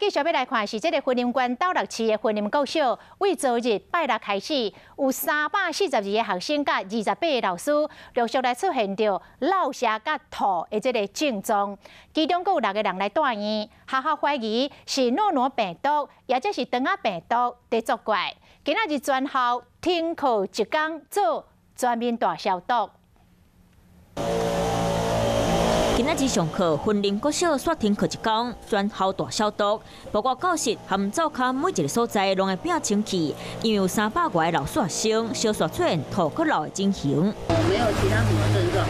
继续要来看是这个云林县斗六市的云林国小，为昨日拜六开始，有342个学生甲28个老师陆续来出现着落舌甲吐的这个症状，其中阁有6个人来住院，学校怀疑是诺病毒，也即是肠仔病毒在作怪。今仔日全校停课1天，做全面大消毒。 今仔日上课，云林国小煞停课1天，全校大消毒。包括教室含灶骹每一个所在，拢会变清气，因为有300多个老师学生小刷出现吐咳流的情形。没有其他什么症状，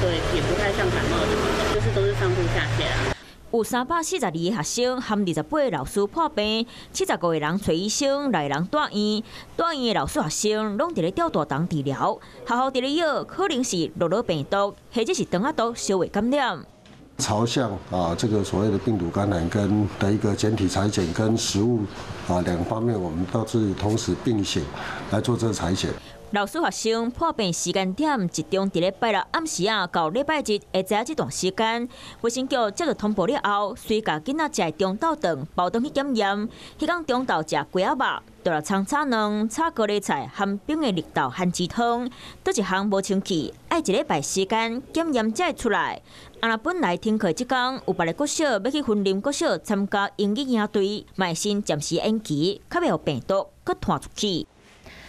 对，也不太像感冒的症状，就是都是上吐下泻啊。 有342个学生含28个老师破病，75个人找医生，6个人住院。住院的老师学生拢伫咧吊大堂治疗，学校伫咧药可能是诺病毒，或者是肠仔毒小微感染。朝向这个所谓的病毒感染跟的一个检体采检跟食物2个方面，我们都是同时并行来做这个采检。 老师学生破病时间点集中伫咧拜六暗时到礼拜日下早这段时间，卫生局接到通报了后，随甲囡仔食中昼顿包顿去检验。迄天中昼食鸡仔肉、豆肉葱炒卵、炒高丽菜含冰的绿豆番薯汤，倒一项无清气，爱1礼拜时间检验才会出来。若本来停课1天，有别个国小要去云林国小参加英语营队，嘛会先暂时延期，较袂互病毒搁传出去。